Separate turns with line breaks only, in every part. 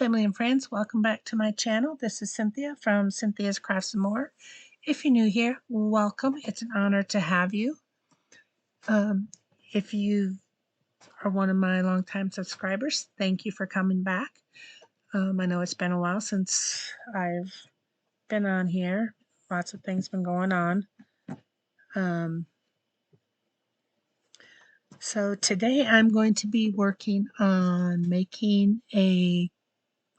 family and friends. Welcome back to my channel. This is Cynthia from Cynthia's Crafts and More. If you're new here, welcome. It's an honor to have you. If you are one of my longtime subscribers, thank you for coming back. I know it's been a while since I've been on here. Lots of things been going on. So today I'm going to be working on making a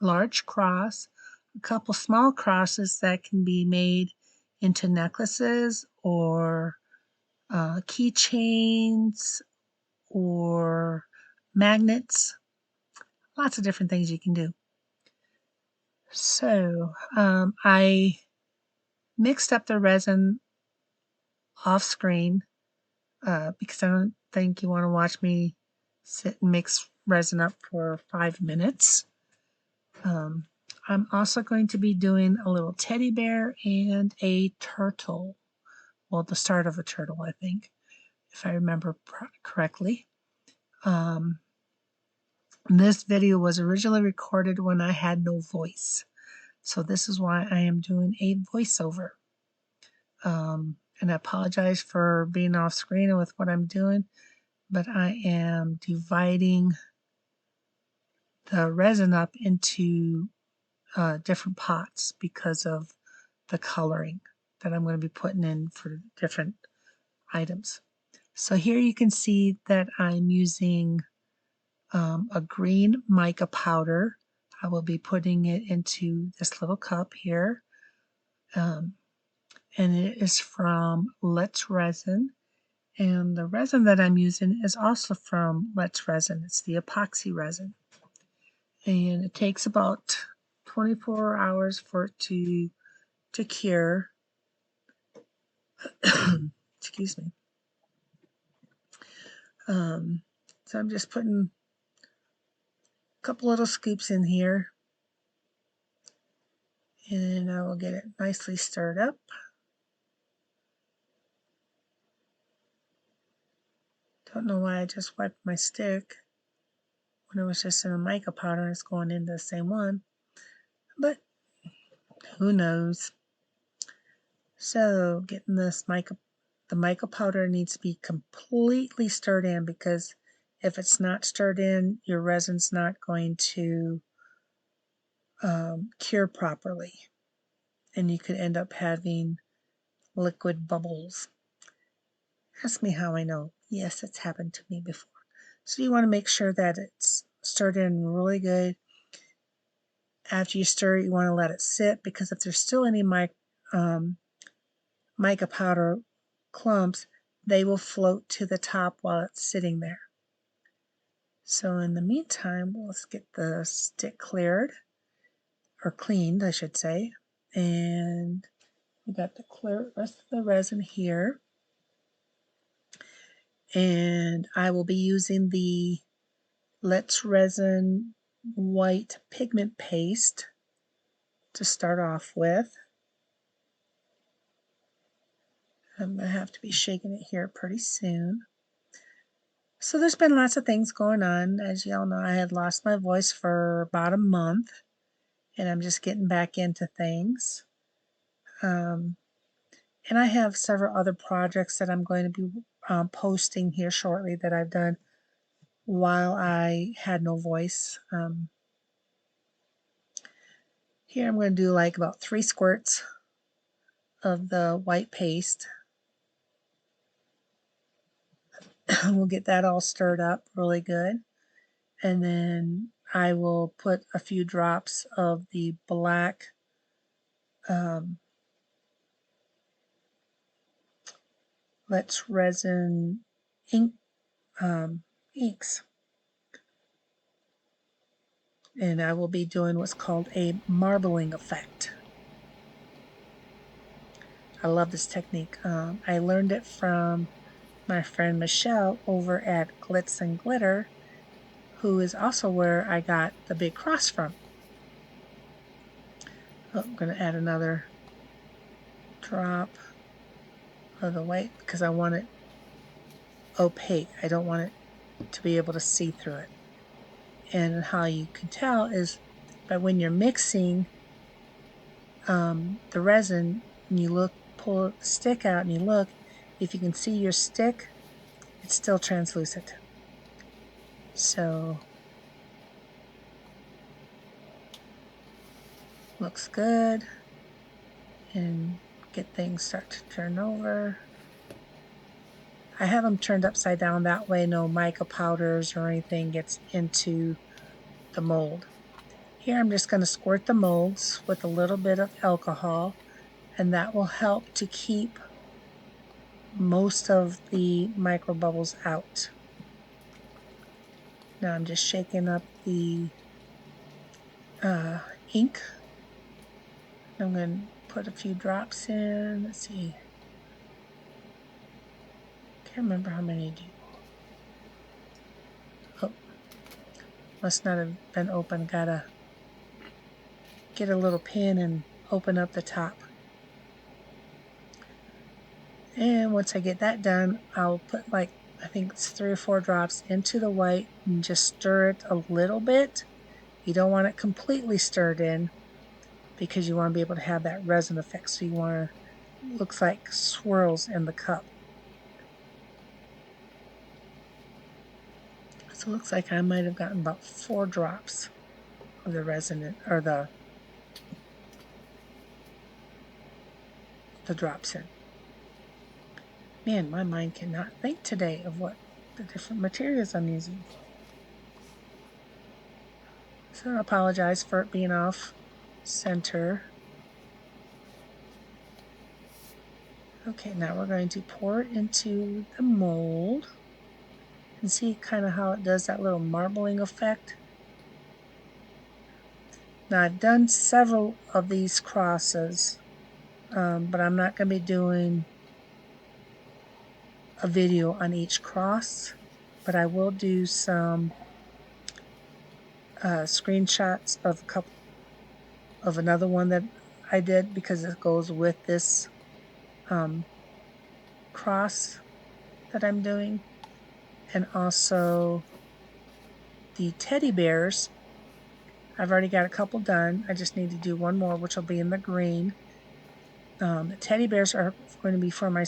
large cross, a couple small crosses that can be made into necklaces or keychains or magnets. Lots of different things you can do. So I mixed up the resin off screen because I don't think you want to watch me sit and mix resin up for 5 minutes. I'm also going to be doing a little teddy bear and a turtle. Well, the start of a turtle, I think, if I remember correctly. This video was originally recorded when I had no voice. So this is why I am doing a voiceover. And I apologize for being off screen with what I'm doing, but I am dividing the resin up into different pots because of the coloring that I'm going to be putting in for different items. So here you can see that I'm using a green mica powder. I will be putting it into this little cup here. And it is from Let's Resin. And the resin that I'm using is also from Let's Resin. It's the epoxy resin. And it takes about 24 hours for it to cure. Excuse me. So I'm just putting a couple little scoops in here, and I will get it nicely stirred up. Don't know why I just wiped my stick when it was just in a mica powder and it's going into the same one, but who knows. So getting this the mica powder needs to be completely stirred in, because if it's not stirred in, your resin's not going to cure properly, and you could end up having liquid bubbles. Ask me how I know. Yes, it's happened to me before. So you want to make sure that it's stirred in really good. After you stir it, you want to let it sit, because if there's still any mica powder clumps, they will float to the top while it's sitting there. So in the meantime, let's get the stick cleared, or cleaned, I should say. And we got the clear rest of the resin here. And I will be using the Let's Resin white pigment paste to start off with. I'm going to have to be shaking it here pretty soon. So there's been lots of things going on. As you all know, I had lost my voice for about a month, and I'm just getting back into things. And I have several other projects that I'm going to be posting here shortly that I've done while I had no voice. Here I'm going to do like about 3 squirts of the white paste. We'll get that all stirred up really good, and then I will put a few drops of the black Let's Resin inks, and I will be doing what's called a marbling effect. I love this technique. I learned it from my friend Michelle over at Glitz and Glitter, who is also where I got the big cross from. Oh, I'm going to add another drop of the white because I want it opaque. I don't want it to be able to see through it. And how you can tell is But when you're mixing the resin, and you pull the stick out and you look, if you can see your stick, it's still translucent. So looks good, and get things start to turn over. I have them turned upside down, that way no mica powders or anything gets into the mold. Here I'm just going to squirt the molds with a little bit of alcohol, and that will help to keep most of the micro bubbles out. Now I'm just shaking up the ink. I'm going to put a few drops in. Let's see. Can't remember how many to do. Oh, must not have been open. Gotta get a little pin and open up the top. And once I get that done, I'll put like, I think it's 3 or 4 drops into the white and just stir it a little bit. You don't want it completely stirred in because you want to be able to have that resin effect. So you want to, looks like swirls in the cup. So it looks like I might have gotten about 4 drops of the resin, or the drops in. Man, my mind cannot think today of what the different materials I'm using. So I apologize for it being off center. Okay, now we're going to pour it into the mold and see kind of how it does that little marbling effect. Now I've done several of these crosses, but I'm not going to be doing a video on each cross, but I will do some screenshots of a couple of another one that I did because it goes with this cross that I'm doing, and also the teddy bears. I've already got a couple done. I just need to do one more, which will be in the green. The teddy bears are going to be for my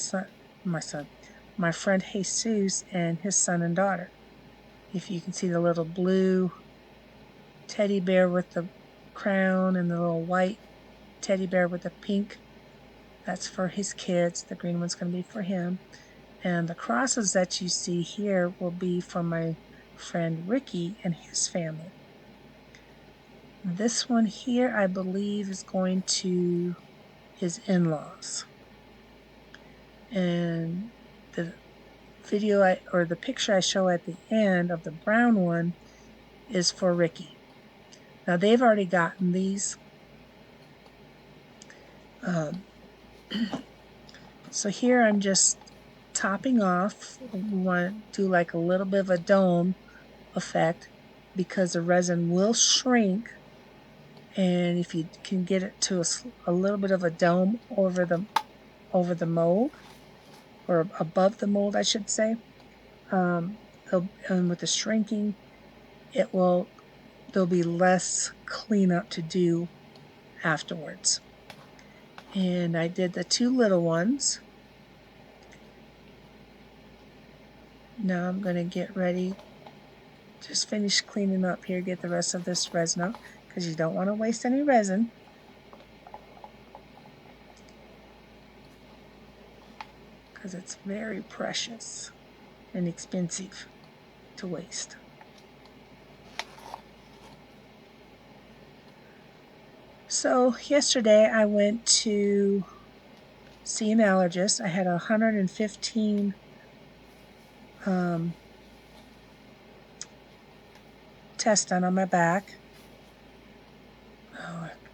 friend Jesus and his son and daughter. If you can see the little blue teddy bear with the crown and the little white teddy bear with the pink, that's for his kids. The green one's going to be for him. And the crosses that you see here will be for my friend Ricky and his family. This one here, I believe, is going to his in-laws. And the video or the picture I show at the end of the brown one is for Ricky. Now they've already gotten these. So here I'm just topping off. We want to do like a little bit of a dome effect because the resin will shrink, and if you can get it to a little bit of a dome over the mold, or above the mold I should say, and with the shrinking, there'll be less cleanup to do afterwards. And I did the 2 little ones. Now I'm going to get ready, just finish cleaning up here, get the rest of this resin out, because you don't want to waste any resin. Because it's very precious and expensive to waste. So yesterday I went to see an allergist. I had 115 tests done on my back.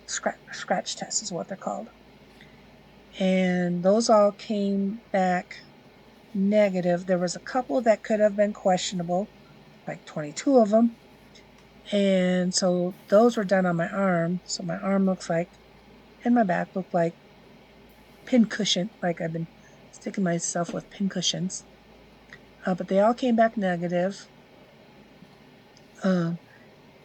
Scratch tests is what they're called. And those all came back negative. There was a couple that could have been questionable, like 22 of them. And so those were done on my arm. So my arm looks like, and my back looked like pin cushion, like I've been sticking myself with pin cushions. But they all came back negative. I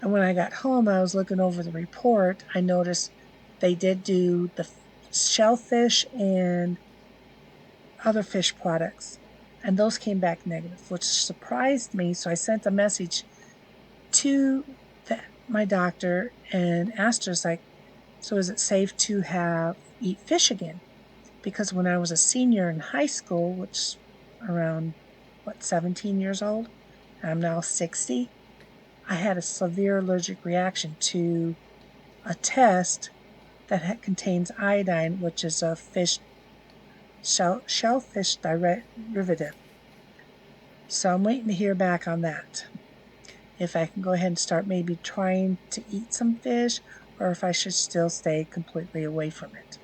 And when I got home, I was looking over the report. I noticed they did do the shellfish and other fish products, and those came back negative, which surprised me. So I sent a message to my doctor and asked her, like, so is it safe to eat fish again? Because when I was a senior in high school, which around 17 years old, I'm now 60, I had a severe allergic reaction to a test that contains iodine, which is a shellfish derivative. So I'm waiting to hear back on that. If I can go ahead and start maybe trying to eat some fish, or if I should still stay completely away from it.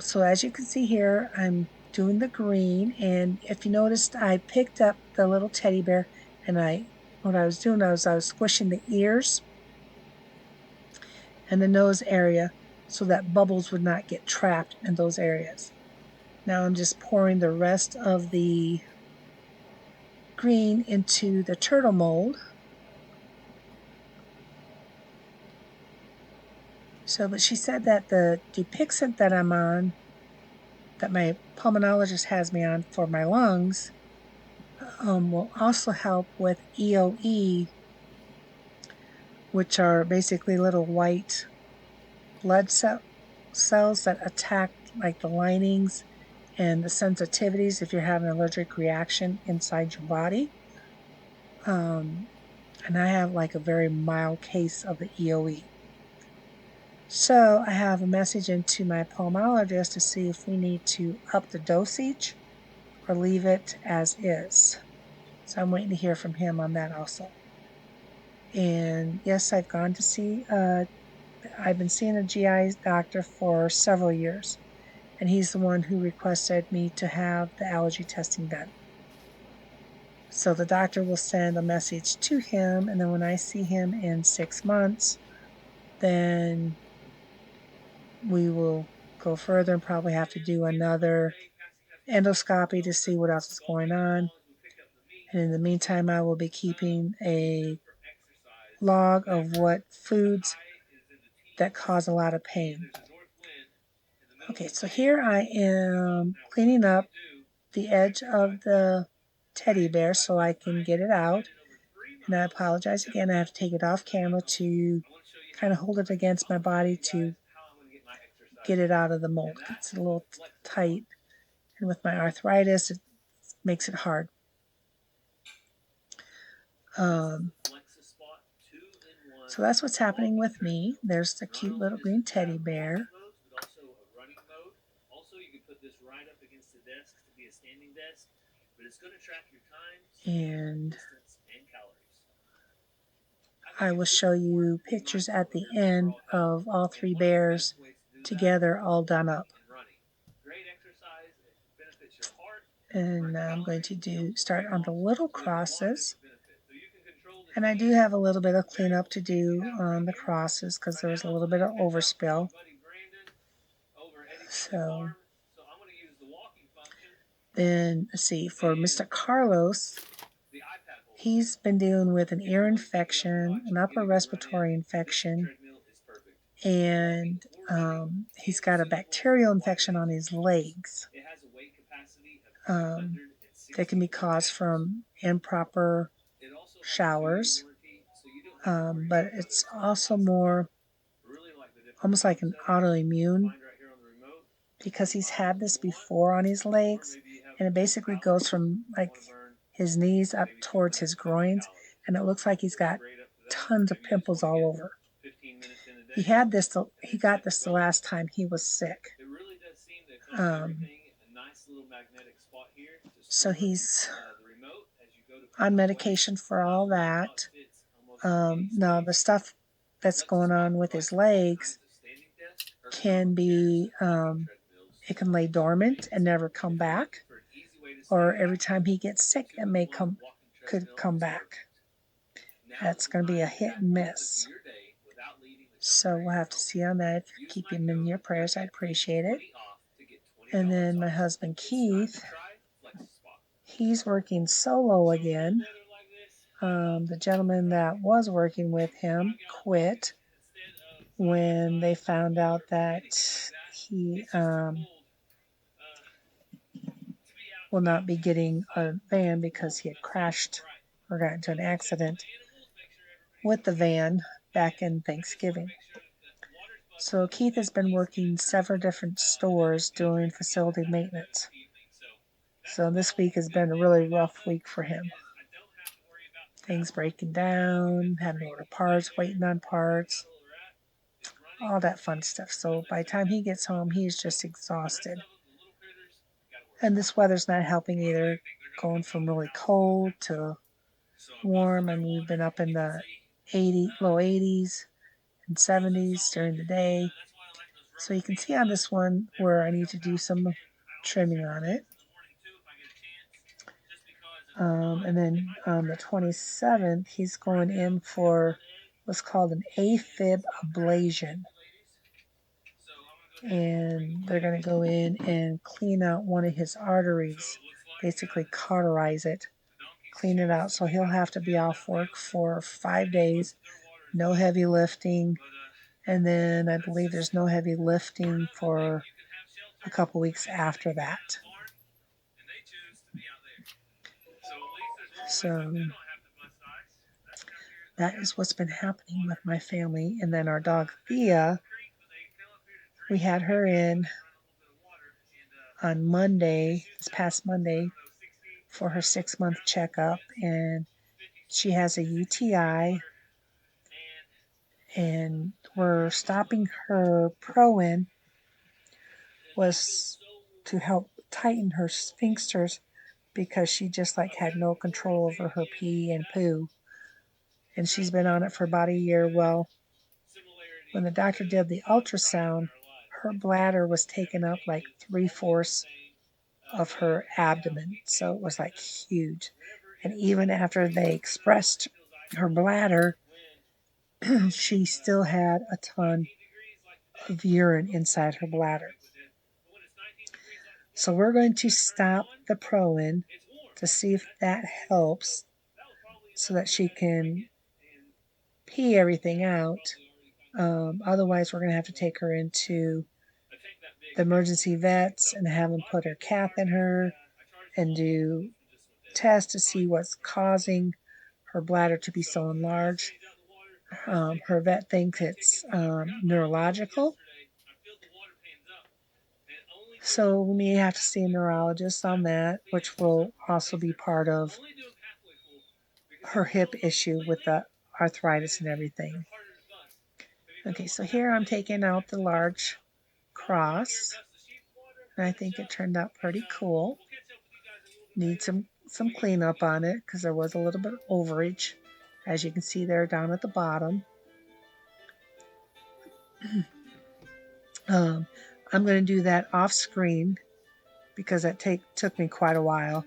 So as you can see here, I'm doing the green, and if you noticed, I picked up the little teddy bear, and what I was doing was I was squishing the ears and the nose area so that bubbles would not get trapped in those areas. Now I'm just pouring the rest of the green into the turtle mold. So, but she said that the Dupixent that I'm on, that my pulmonologist has me on for my lungs, will also help with EOE, which are basically little white blood cells that attack like the linings and the sensitivities if you're having an allergic reaction inside your body. And I have like a very mild case of the EOE. So I have a message into my pulmonologist to see if we need to up the dosage or leave it as is. So I'm waiting to hear from him on that also. And yes, I've gone to see, I've been seeing a GI doctor for several years, and he's the one who requested me to have the allergy testing done. So the doctor will send a message to him, and then when I see him in 6 months, then we will go further and probably have to do another endoscopy to see what else is going on. And in the meantime, I will be keeping a log of what foods that cause a lot of pain. Okay, so here I am cleaning up the edge of the teddy bear so I can get it out. And I apologize again, I have to take it off camera to kind of hold it against my body to get it out of the mold. It's a little tight, and with my arthritis, it makes it hard. So that's what's happening with me. There's the cute little green teddy bear. And I will show you pictures at the end of all three bears together, all done up. And I'm going to start on the little crosses. And I do have a little bit of cleanup to do on the crosses because there was a little bit of overspill. So then, let's see, for Mr. Carlos, he's been dealing with an ear infection, an upper respiratory infection, and he's got a bacterial infection on his legs that can be caused from improper showers, but it's also more almost like an autoimmune because he's had this before on his legs, and it basically goes from like his knees up towards his groins, and it looks like he's got tons of pimples all over. He got this the last time he was sick. So he's on medication for all that. Now the stuff that's going on with his legs can be, it can lay dormant and never come back, or every time he gets sick, it could come back. That's going to be a hit and miss. So we'll have to see on that. If you keep him in your prayers, I'd appreciate it. And then my husband Keith, he's working solo again. The gentleman that was working with him quit when they found out that he will not be getting a van because he had crashed or got into an accident with the van back in Thanksgiving. So Keith has been working several different stores doing facility maintenance. So this week has been a really rough week for him. Things breaking down, having to order parts, waiting on parts, all that fun stuff. So by the time he gets home, he's just exhausted. And this weather's not helping either, going from really cold to warm. I mean, we've been up in the low 80s and 70s during the day. So you can see on this one where I need to do some trimming on it. And then on the 27th, he's going in for what's called an AFib ablation. And they're going to go in and clean out one of his arteries, basically cauterize it, clean it out. So he'll have to be off work for 5 days, no heavy lifting. And then I believe there's no heavy lifting for a couple weeks after that. So that is what's been happening with my family. And then our dog Thea, we had her in on Monday, this past Monday, for her 6-month checkup, and she has a UTI, and we're stopping her Pro-In was to help tighten her sphincters because she just like had no control over her pee and poo, and she's been on it for about a year. Well, when the doctor did the ultrasound, her bladder was taken up like 3/4 of her abdomen, so it was like huge. And even after they expressed her bladder, she still had a ton of urine inside her bladder. So we're going to stop the Pro-In to see if that helps so that she can pee everything out. Otherwise, we're going to have to take her into the emergency vets and have them put her cath in her and do tests to see what's causing her bladder to be so enlarged. Her vet thinks it's neurological. So we may have to see a neurologist on that, which will also be part of her hip issue with the arthritis and everything. Okay, so here I'm taking out the large cross, and I think it turned out pretty cool. Need some cleanup on it because there was a little bit of overage, as you can see there down at the bottom. I'm going to do that off screen because that took me quite a while.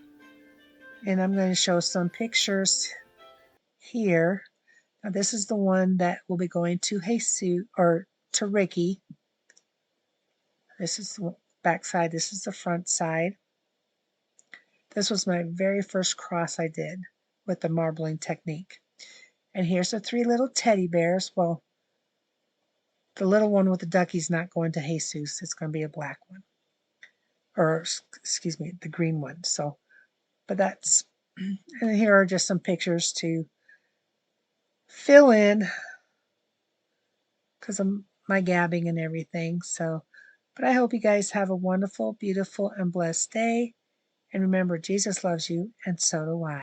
And I'm going to show some pictures here. Now this is the one that will be going to Jesus or to Ricky. This is the back side. This is the front side. This was my very first cross I did with the marbling technique. And here's the 3 little teddy bears. Well, the little one with the ducky's not going to Jesus. It's going to be a black one. Or, excuse me, the green one. So, but that's, and here are just some pictures to fill in because of my gabbing and everything. So, but I hope you guys have a wonderful, beautiful, and blessed day. And remember, Jesus loves you, and so do I.